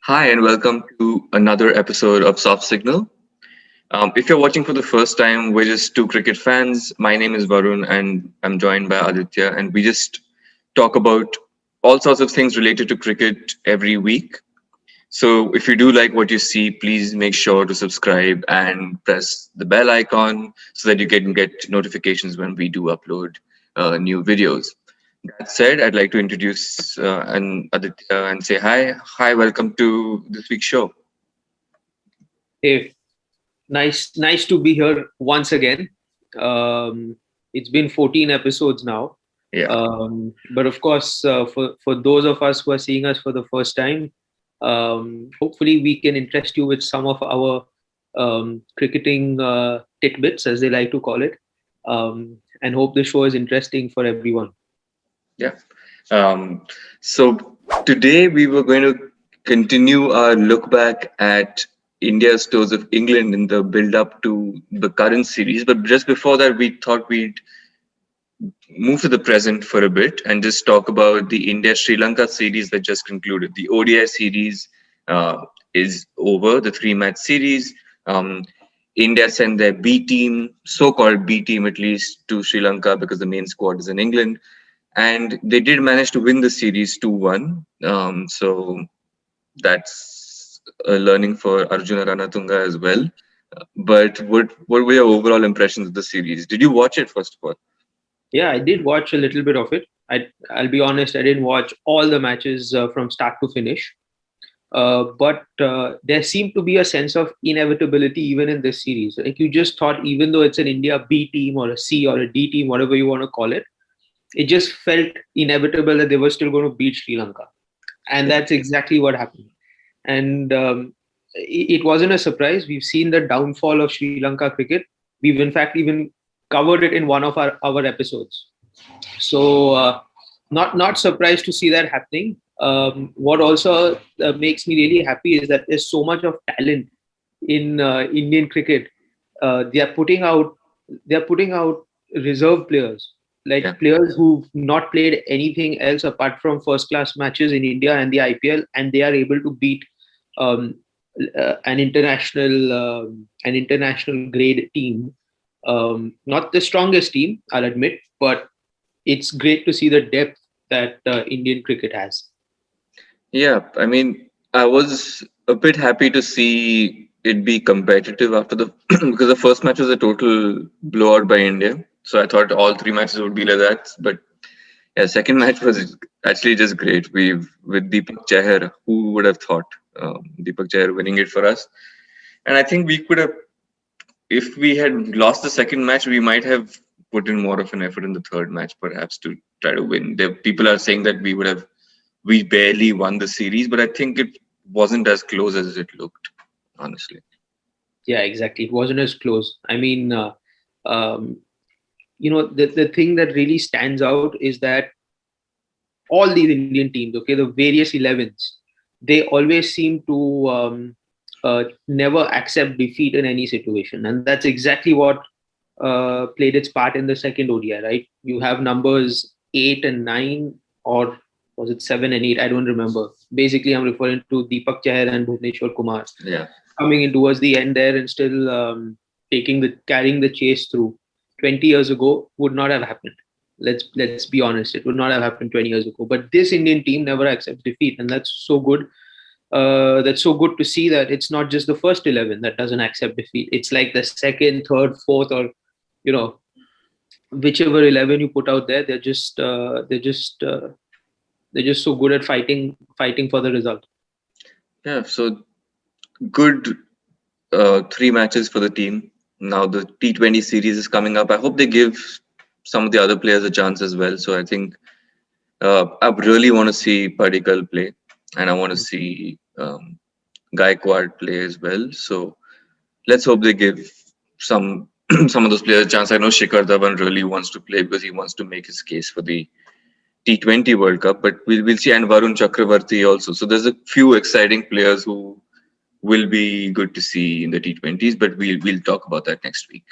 Hi, and welcome to another episode of Soft Signal. If you're watching for the first time, we're just two cricket fans. My name is Varun, and I'm joined by Aditya, and we just talk about all sorts of things related to cricket every week. So, if you do like what you see, please make sure to subscribe and press the bell icon so that you can get notifications when we do upload new videos. That said, I'd like to introduce and Aditya and say hi. Hi, welcome to this week's show. Hey, nice to be here once again. It's been 14 episodes now. Yeah, But of course, for those of us who are seeing us for the first time, hopefully we can interest you with some of our cricketing tidbits, as they like to call it, and hope the show is interesting for everyone. yeah. Um, so today we were going to continue our look back at India's tours of England in the build up to the current series. But just before that, we thought we'd move to the present for a bit and just talk about the India Sri Lanka series that just concluded. The ODI series is over, the three-match series. Um, India sent their B team, so called B team at least, to Sri Lanka because the main squad is in England. And they did manage to win the series 2-1. So that's a learning for Arjuna Ranatunga as well. But what were your overall impressions of the series? Did you watch it first of all? Yeah, I did watch a little bit of it. I'll be honest, I didn't watch all the matches from start to finish. But there seemed to be a sense of inevitability even in this series. Like you just thought, even though it's an India B team or a C or a D team, whatever you want to call it just felt inevitable that they were still going to beat Sri Lanka. And that's exactly what happened. And it wasn't a surprise. We've seen the downfall of Sri Lanka cricket. We've in fact even covered it in one of our episodes. So not surprised to see that happening. What also makes me really happy is that there's so much of talent in Indian cricket. They are putting out reserve players, Yeah. like players who've not played anything else apart from first class matches in India and the IPL, and they are able to beat um, an international grade team. Not the strongest team, I'll admit, but it's great to see the depth that Indian cricket has. Yeah, I mean, I was a bit happy to see it be competitive after the because the first match was a total blowout by India. So I thought all three matches would be like that. But yeah, second match was actually just great. We've with Deepak Chahar, who would have thought Deepak Chahar winning it for us? And I think we could have, if we had lost the second match, we might have put in more of an effort in the third match, perhaps to try to win. There, people are saying that we barely won the series, but I think it wasn't as close as it looked, honestly. Yeah, exactly. It wasn't as close. I mean, um, the thing that really stands out is that all these Indian teams, okay, the various 11s, they always seem to never accept defeat in any situation. And that's exactly what played its part in the second ODI, right? You have numbers 8 and 9, or was it 7 and 8? I don't remember. Basically, I'm referring to Deepak Chahar and Bhuvneshwar Kumar Yeah. coming in towards the end there and still carrying the chase through. 20 years ago would not have happened. Let's be honest, it would not have happened 20 years ago. But this Indian team never accepts defeat, and that's so good. That's so good to see that it's not just the first 11 that doesn't accept defeat. It's like the second, third, fourth, or you know whichever 11 you put out there. They're just so good at fighting for the result. Yeah. So good three matches for the team. Now the T20 series is coming up. I hope they give some of the other players a chance as well. So I think I really want to see Padikkal play, and I want to see Gaikwad play as well. So let's hope they give some some of those players a chance. I know Shikhar Dhawan really wants to play because he wants to make his case for the T20 World Cup, but we'll see. And Varun Chakravarti also. So there's a few exciting players who will be good to see in the T20s, but we'll talk about that next week.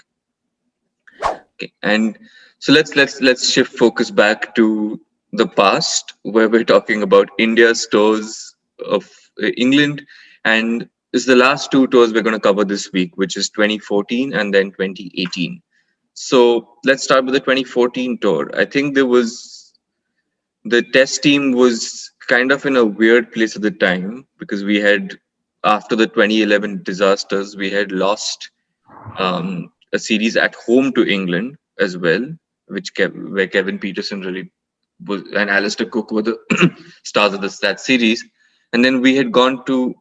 Okay, and so let's shift focus back to the past, where we're talking about India's tours of England, and this is the last two tours we're going to cover this week, which is 2014 and then 2018. So let's start with the 2014 tour. I think the test team was kind of in a weird place at the time because we had, after the 2011 disasters, we had lost a series at home to England as well, where Kevin Peterson really was, and Alistair Cook were the stars of that series. And then we had gone to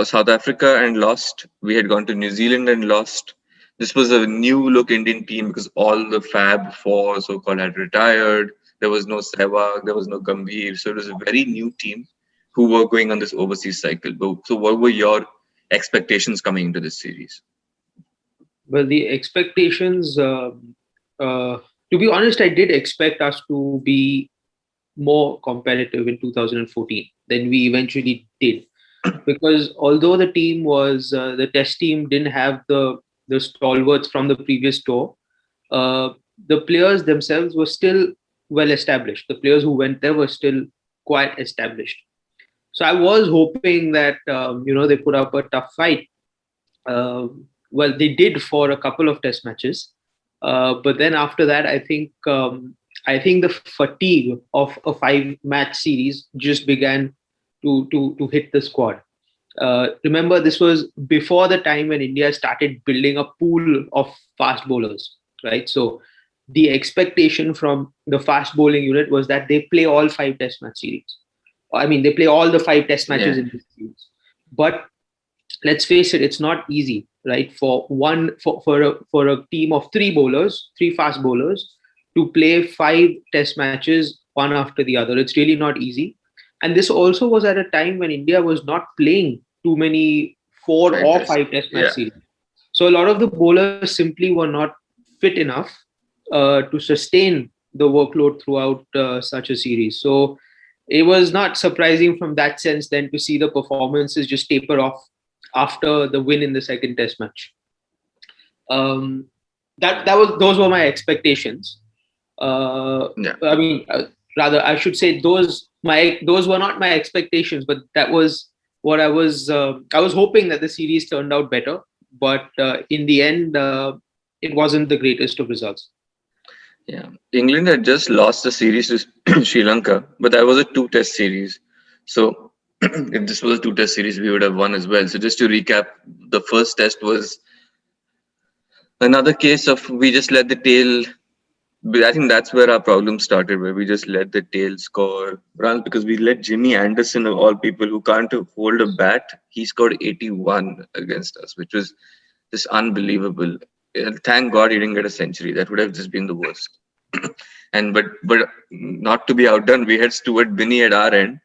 South Africa and lost. We had gone to New Zealand and lost. This was a new look Indian team because all the Fab Four so-called had retired. There was no Sehwag, there was no Gambhir. So it was a very new team who were going on this overseas cycle. So what were your expectations coming into this series? Well, the expectations, to be honest, I did expect us to be more competitive in 2014 than we eventually did. Because although the test team didn't have the stalwarts from the previous tour, the players themselves were still well established. The players who went there were still quite established. So I was hoping that they put up a tough fight. Well, they did for a couple of test matches, but then after that, I think the fatigue of a 5-match series just began to hit the squad. Remember, this was before the time when India started building a pool of fast bowlers, right? So the expectation from the fast bowling unit was that they play all 5 test match series. I mean, they play all the 5 test matches in this series. But let's face it, it's not easy, right? For a team of 3 fast bowlers, to play 5 test matches one after the other. It's really not easy. And this also was at a time when India was not playing too many 4 or 5 test match series. So a lot of the bowlers simply were not fit enough to sustain the workload throughout such a series. So it was not surprising from that sense then to see the performances just taper off after the win in the second test match. Those were my expectations. I mean, rather, I should say those were not my expectations, but that was what I was hoping that the series turned out better. But in the end, it wasn't the greatest of results. Yeah, England had just lost the series to Sri Lanka, but that was a 2-test series. So if this was a 2-test series, we would have won as well. So just to recap, the first test was another case of we just let the tail. I think that's where our problem started, where we just let the tail score runs because we let Jimmy Anderson, of all people who can't hold a bat, he scored 81 against us, which was just unbelievable. Thank God he didn't get a century. That would have just been the worst. And but not to be outdone, we had Stuart Binney at our end,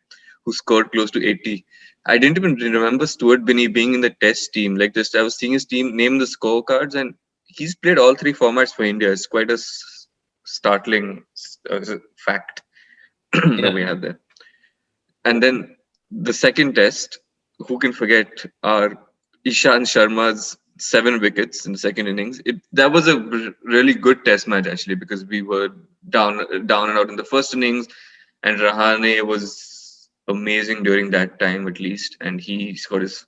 who scored close to 80. I didn't even remember Stuart Binney being in the test team. Like, just I was seeing his team name the scorecards, and he's played all 3 formats for India. It's quite a startling fact that we have there. And then the second test, who can forget our Ishant Sharma's 7 wickets in the second innings. That was a really good test match actually, because we were down and out in the first innings, and Rahane was amazing during that time at least, and he scored his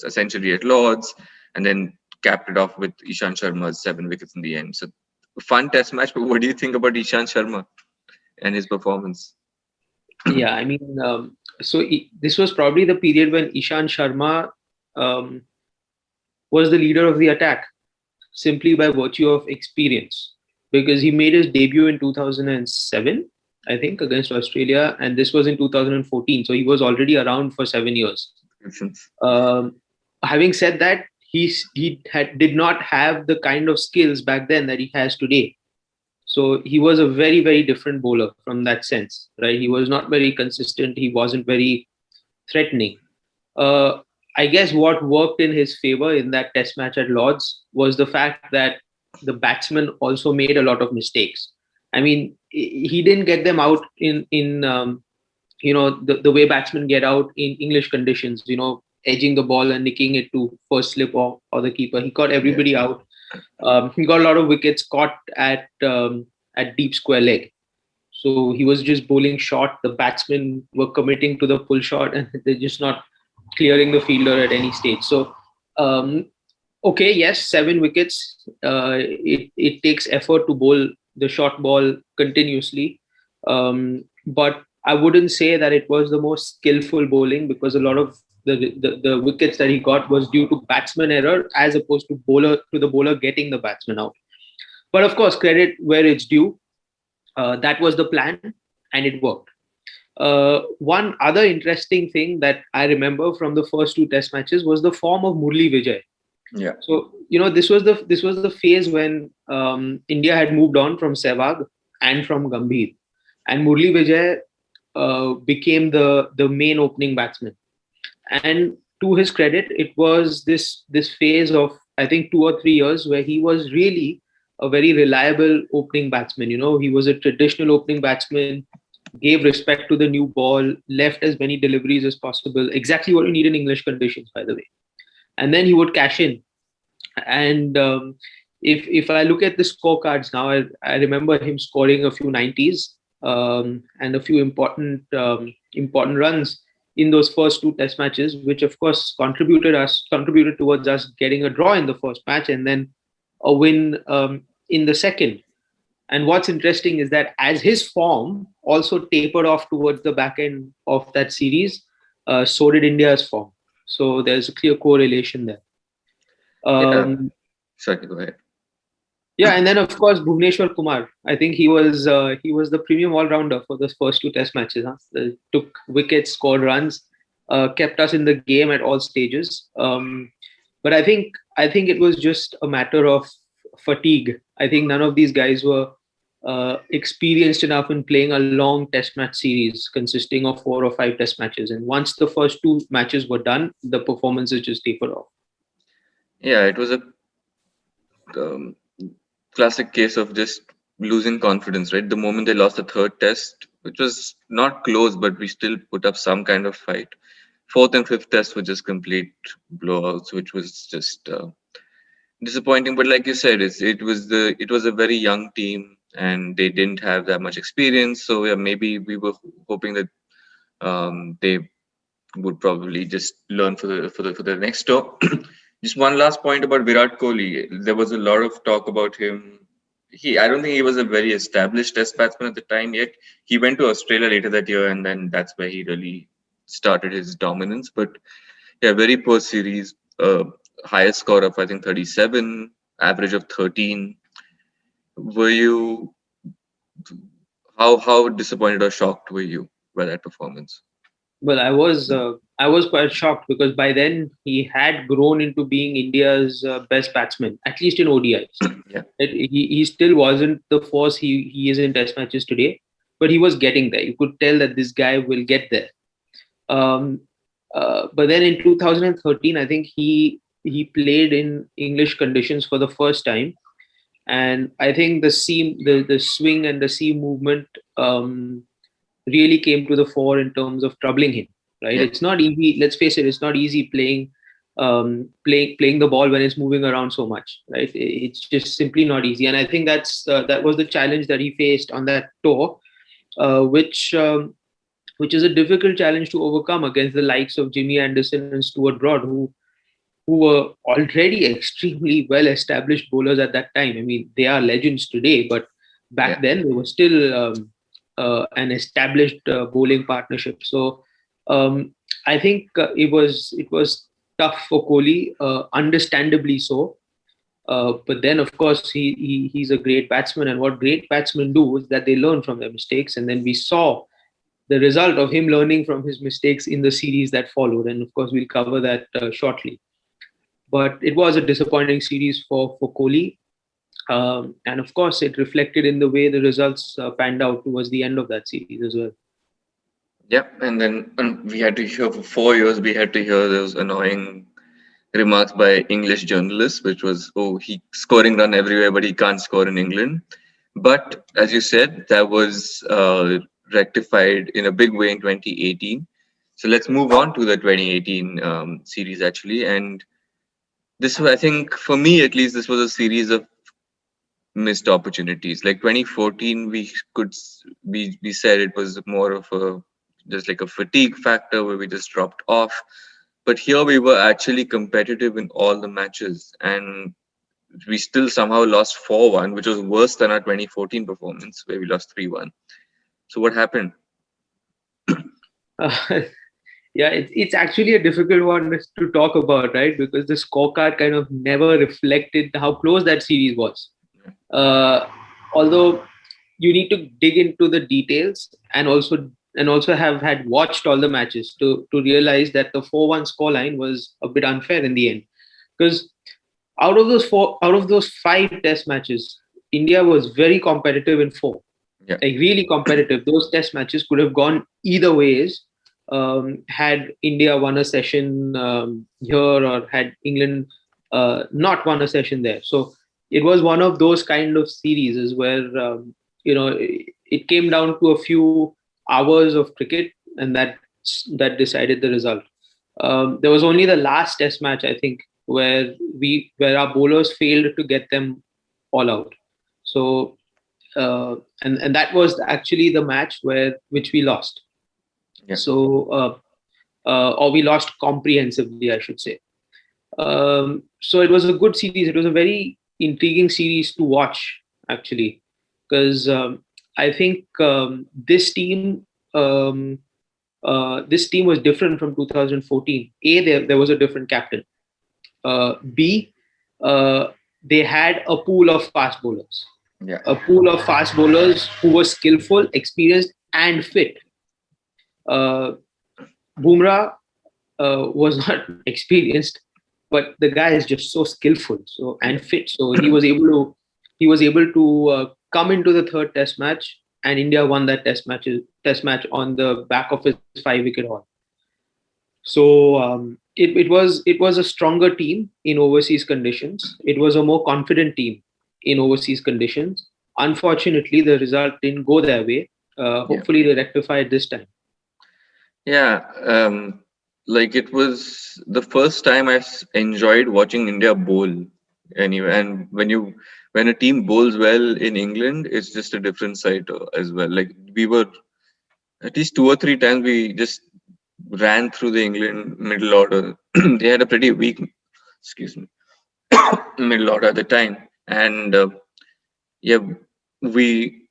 century at Lords, and then capped it off with Ishant Sharma's 7 wickets in the end. So fun test match. But what do you think about Ishant Sharma and his performance? Yeah, I mean, this was probably the period when Ishant Sharma was the leader of the attack, simply by virtue of experience, because he made his debut in 2007, I think, against Australia, and this was in 2014. So he was already around for 7 years. Having said that, he did not have the kind of skills back then that he has today. So he was a very, very different bowler from that sense, right? He was not very consistent. He wasn't very threatening. I guess what worked in his favor in that test match at Lords was the fact that the batsmen also made a lot of mistakes. I mean, he didn't get them out in the way batsmen get out in English conditions, edging the ball and nicking it to first slip or the keeper. He got everybody out. He got a lot of wickets caught at deep square leg. So he was just bowling short. The batsmen were committing to the pull shot, and they're just not clearing the fielder at any stage. So, okay, yes, 7 wickets. It takes effort to bowl the short ball continuously, but I wouldn't say that it was the most skillful bowling, because a lot of the wickets that he got was due to batsman error as opposed to the bowler getting the batsman out. But of course, credit where it's due. That was the plan, and it worked. One other interesting thing that I remember from the first two test matches was the form of Murli Vijay. Yeah. So this was the phase when India had moved on from Sehwag and from Gambhir, and Murli Vijay became the main opening batsman. And to his credit, it was this phase of, I think, 2 or 3 years where he was really a very reliable opening batsman. He was a traditional opening batsman, gave respect to the new ball, left as many deliveries as possible, exactly what you need in English conditions, by the way. And then he would cash in. And if I look at the scorecards now, I remember him scoring a few 90s, and a few important runs in those first two test matches, which of course contributed towards us getting a draw in the first match and then a win in the second. And what's interesting is that as his form also tapered off towards the back end of that series, so did India's form. So there's a clear correlation there. Yeah. Sorry, go ahead. Yeah, and then of course Bhuvneshwar Kumar. I think he was the premium all rounder for the first two test matches. Took wickets, scored runs, kept us in the game at all stages. But I think it was just a matter of fatigue. I think none of these guys were experienced enough in playing a long test match series consisting of 4 or 5 test matches. And once the first two matches were done, the performances just tapered off. Yeah, it was a um, classic case of just losing confidence, right? The moment they lost the third test, which was not close, but we still put up some kind of fight. Fourth and fifth test were just complete blowouts, which was just disappointing. But like you said, it was a very young team and they didn't have that much experience. So yeah, maybe we were hoping that they would probably just learn for the next tour. Just one last point about Virat Kohli. There was a lot of talk about him. I don't think he was a very established Test batsman at the time yet. He went to Australia later that year, and then that's where he really started his dominance. But yeah, very poor series. Highest score of I think 37, average of 13. Were you how disappointed or shocked were you by that performance? Well, I was quite shocked because by then he had grown into being India's best batsman, at least in ODIs. Yeah. He still wasn't the force he is in Test matches today, but he was getting there. You could tell that this guy will get there. Um, but then in 2013, I think he played in English conditions for the first time, and I think the swing and the seam movement really came to the fore in terms of troubling him. Right, Yeah. it's not easy. Let's face it, it's not easy playing the ball when it's moving around so much. Right, it's just simply not easy, and I think that was the challenge that he faced on that tour, which is a difficult challenge to overcome against the likes of Jimmy Anderson and Stuart Broad, who were already extremely well established bowlers at that time. I mean, they are legends today, but back Yeah. then they were still an established bowling partnership. So I think it was tough for Kohli, understandably so. But then, of course, he's a great batsman, and what great batsmen do is that they learn from their mistakes, and then we saw the result of him learning from his mistakes in the series that followed. And of course, we'll cover that shortly. But it was a disappointing series for Kohli. And of course, it reflected in the way the results panned out towards the end of that series as well. Yeah, and then we had to hear for 4 years. We had to hear those annoying remarks by English journalists, which was, "Oh, he scoring run everywhere, but he can't score in England." But as you said, that was rectified in a big way in 2018. So let's move on to the 2018 series actually. And this was, I think, for me at least, this was a series of missed opportunities. Like 2014, we said it was more of a just like a fatigue factor where we just dropped off. But here we were actually competitive in all the matches, and we still somehow lost 4-1, which was worse than our 2014 performance where we lost 3-1. So what happened? Uh, yeah, it's actually a difficult one to talk about, right? Because the scorecard kind of never reflected how close that series was. Uh, Although you need to dig into the details and also have had watched all the matches to realize that the 4-1 scoreline was a bit unfair in the end. Because out of those five test matches, India was very competitive in four, Yeah, like really competitive. Those test matches could have gone either ways, had India won a session here, or had England not won a session there. So it was one of those kind of series where it came down to a few hours of cricket, and that decided the result. There was only the last test match, I think, where our bowlers failed to get them all out. So and that was actually the match which we lost. yeah, So or we lost comprehensively, I should say. So it was a good series. It was a very intriguing series to watch, actually, because I think this team was different from 2014. There was a different captain. B, uh, they had a pool of fast bowlers, yeah, who were skillful, experienced, and fit. Uh, Bumrah was not experienced, but the guy is just so skillful, and yeah, fit. So he was able to come into the third test match, and India won that test match on the back of his 5 wicket haul. So it was a stronger team in overseas conditions. It was a more confident team in overseas conditions. Unfortunately, the result didn't go their way. yeah. Hopefully, they rectify it this time. Yeah, like it was the first time enjoyed watching India bowl anyway. And when a team bowls well in England, it's just a different sight as well. Like we were at least two or three times we just ran through the England middle order. They had a pretty weak, excuse me, middle order at the time, and yeah, we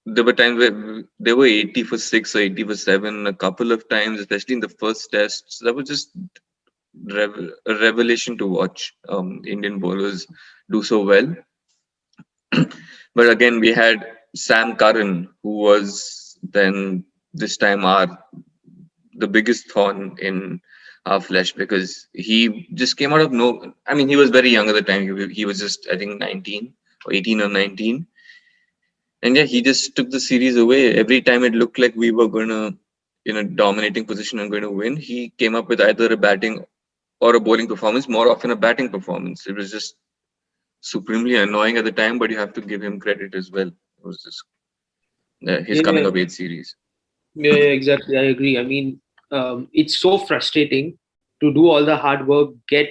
there were times where they were 80 for 6 or 80 for 7 a couple of times, especially in the first test. So that was just a revelation to watch Indian bowlers do so well. But again, we had Sam Curran, who was then this time the biggest thorn in our flesh because he just came out of no. I mean, he was very young at the time. He was just, I think, 19 or 18 or 19. And yeah, he just took the series away. Every time it looked like we were going to, in a dominating position and going to win, he came up with either a batting or a bowling performance, more often a batting performance. It was just supremely annoying at the time, but you have to give him credit as well. It was just his coming Yeah, of age series. yeah, exactly. I agree. I mean, it's so frustrating to do all the hard work, get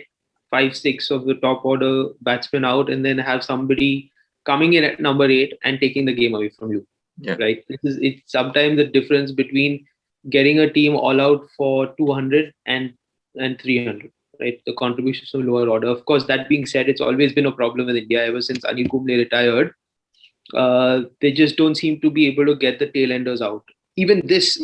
five, six of the top order batsmen out, and then have somebody coming in at number eight and taking the game away from you. Yeah, Right? It's sometimes the difference between getting a team all out for 200 and 300. Right? The contributions from lower order. Of course, that being said, it's always been a problem with India ever since Anil Kumble retired. They just don't seem to be able to get the tail enders out. Even this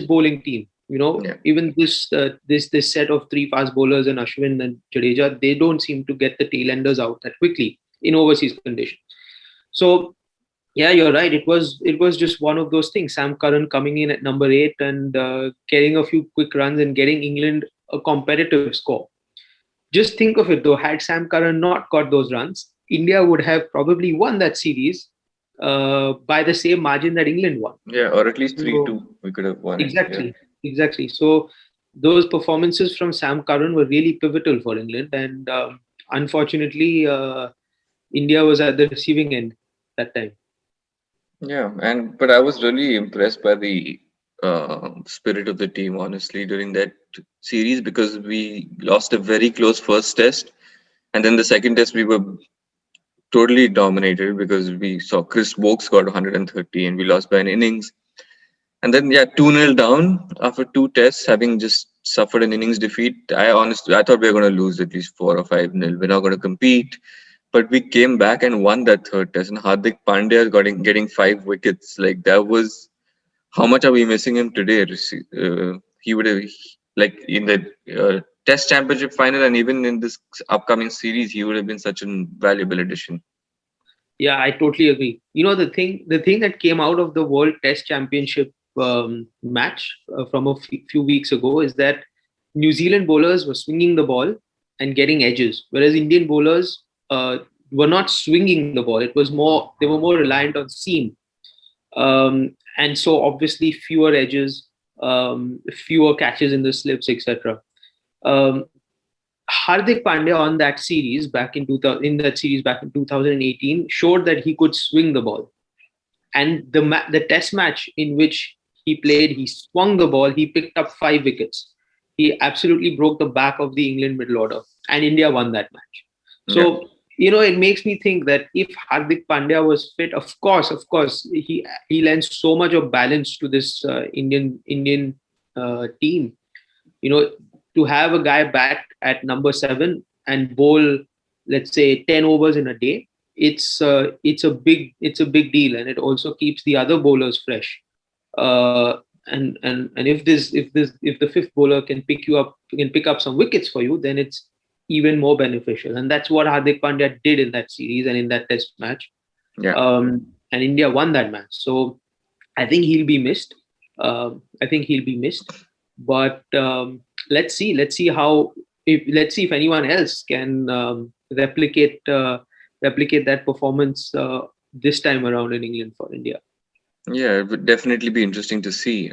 bowling team, yeah, even this set of three fast bowlers and Ashwin and Jadeja, they don't seem to get the tail enders out that quickly in overseas conditions. So yeah, you're right. It was just one of those things. Sam Curran coming in at number eight and getting a few quick runs and getting England a competitive score. Just think of it though, had Sam Curran not got those runs, India would have probably won that series by the same margin that England won. yeah, or at least So 3-2. We could have won it. Yeah, exactly. So those performances from Sam Curran were really pivotal for England, and unfortunately, India was at the receiving end that time. yeah, and but I was really impressed by the spirit of the team, honestly, during that series because we lost a very close first test, and then the second test we were totally dominated because we saw Chris Wokes got 130 and we lost by an innings. And then, yeah, 2-0 down after two tests, having just suffered an innings defeat. I thought we were going to lose at least 4 or 5 nil. We're not going to compete, but we came back and won that third test. And Hardik Pandya getting 5 wickets. Like that was how much are we missing him today? He would have like in the Test Championship final and even in this upcoming series, he would have been such a valuable addition. Yeah, I totally agree. The thing that came out of the World Test Championship match from a few weeks ago is that New Zealand bowlers were swinging the ball and getting edges, whereas Indian bowlers were not swinging the ball. It was more They were more reliant on seam, and so obviously fewer edges, fewer catches in the slips, etc. Um, Hardik Pandya on that series back in 2000, in that series back in 2018 showed that he could swing the ball. And the test match in which he played, he swung the ball, he picked up 5 wickets. He absolutely broke the back of the England middle order, and India won that match. Yeah. So it makes me think that if Hardik Pandya was fit, of course, he lends so much of balance to this Indian team. You know, to have a guy back at number 7 and bowl, let's say 10 overs in a day, it's a big deal, and it also keeps the other bowlers fresh. And if the fifth bowler can pick up some wickets for you, then it's even more beneficial. And that's what Hardik Pandya did in that series and in that test match. Yeah. And India won that match. So I think he'll be missed. But let's see if anyone else can replicate that performance this time around in England for India. Yeah, it would definitely be interesting to see.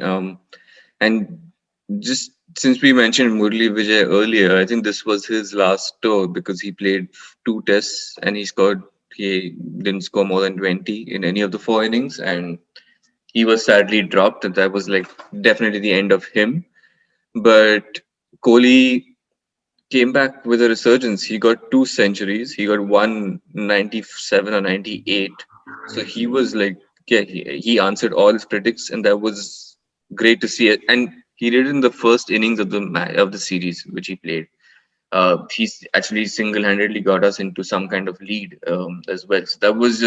And just since we mentioned Murli Vijay earlier, I think this was his last tour because he played 2 tests and he didn't score more than 20 in any of the 4 innings, and he was sadly dropped. And that was like definitely the end of him. But Kohli came back with a resurgence. He got 2 centuries. He got 197 or 98. So he was like, yeah, he answered all his critics, and that was great to see it. And he did it in the first innings of the series which he played. He's actually single-handedly got us into some kind of lead as well. So that was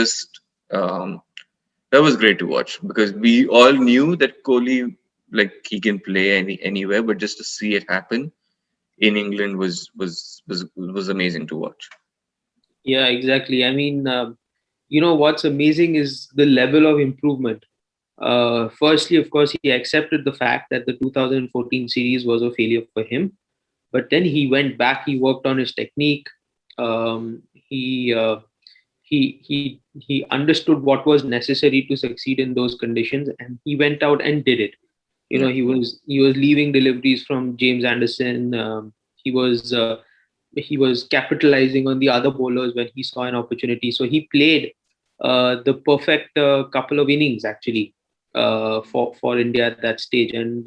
great to watch because we all knew that Kohli, like, he can play anywhere, but just to see it happen in England was amazing to watch. Yeah, exactly. I mean, what's amazing is the level of improvement. Firstly, of course, he accepted the fact that the 2014 series was a failure for him, but then he went back. He worked on his technique. He understood what was necessary to succeed in those conditions, and he went out and did it. Yeah. He was leaving deliveries from James Anderson. He was capitalizing on the other bowlers when he saw an opportunity. So he played the perfect couple of innings actually for India at that stage. And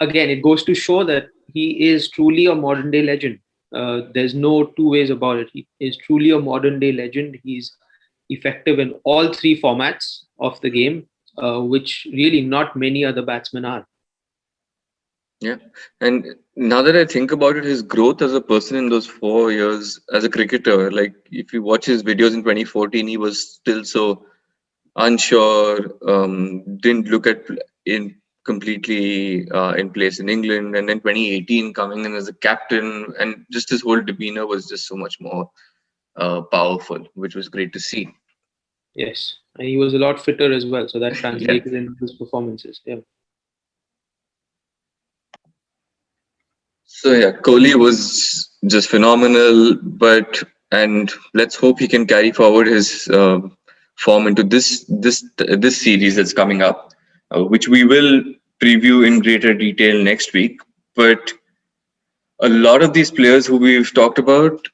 again, it goes to show that he is truly a modern day legend. There's no two ways about it. He is truly a modern day legend. He's effective in all 3 formats of the game, which really not many other batsmen are. Yeah. And now that I think about it, his growth as a person in those 4 years as a cricketer, like if you watch his videos in 2014, he was still so unsure, didn't look at in completely in place in England. And then 2018 coming in as a captain, and just his whole demeanor was just so much more powerful, which was great to see. Yes, and he was a lot fitter as well, so that Yeah. translated into his performances. Yeah. So yeah, Kohli was just phenomenal, and let's hope he can carry forward his form into this series that's coming up, which we will preview in greater detail next week. But a lot of these players who we've talked about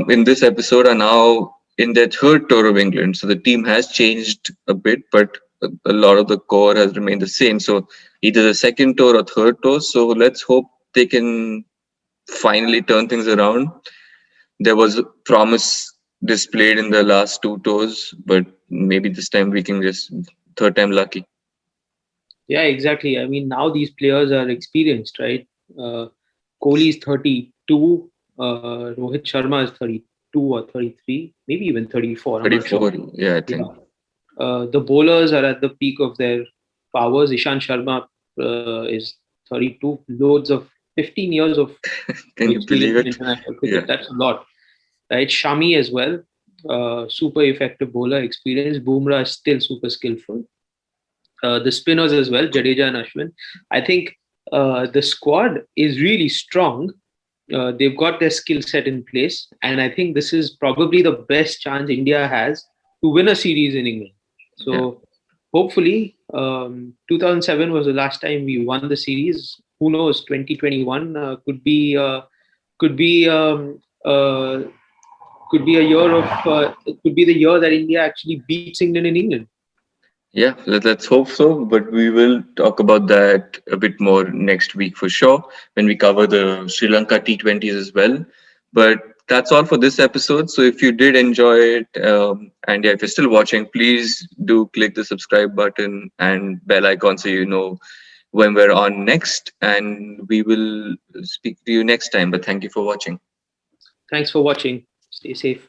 in this episode are now in their third tour of England. So the team has changed a bit, but a lot of the core has remained the same. So either the second tour or third tour. So let's hope they can finally turn things around. There was promise displayed in the last 2 tours, but maybe this time we can just third time lucky. Yeah, exactly. I mean, now these players are experienced, right? Uh, Kohli is 32. Rohit Sharma is 32 or 33, maybe even 34. I'm not sure. 34. Yeah, I Yeah. think. The bowlers are at the peak of their powers. Ishant Sharma is 32. Loads of 15 years of Can you believe experience in it? international cricket. Yeah. That's a lot, right? Shami as well, super effective bowler experience. Bumrah is still super skillful. The spinners as well, Jadeja and Ashwin. I think the squad is really strong. They've got their skill set in place, and I think this is probably the best chance India has to win a series in England. Yeah. So hopefully, 2007 was the last time we won the series. Who knows? 2021 could be could be a year of it could be the year that India actually beats England in England. Yeah, let's hope so. But we will talk about that a bit more next week for sure when we cover the Sri Lanka T20s as well. But that's all for this episode. So if you did enjoy it, and yeah, if you're still watching, please do click the subscribe button and bell icon so you know when we're on next. And we will speak to you next time. But thank you for watching. Thanks for watching. Stay safe.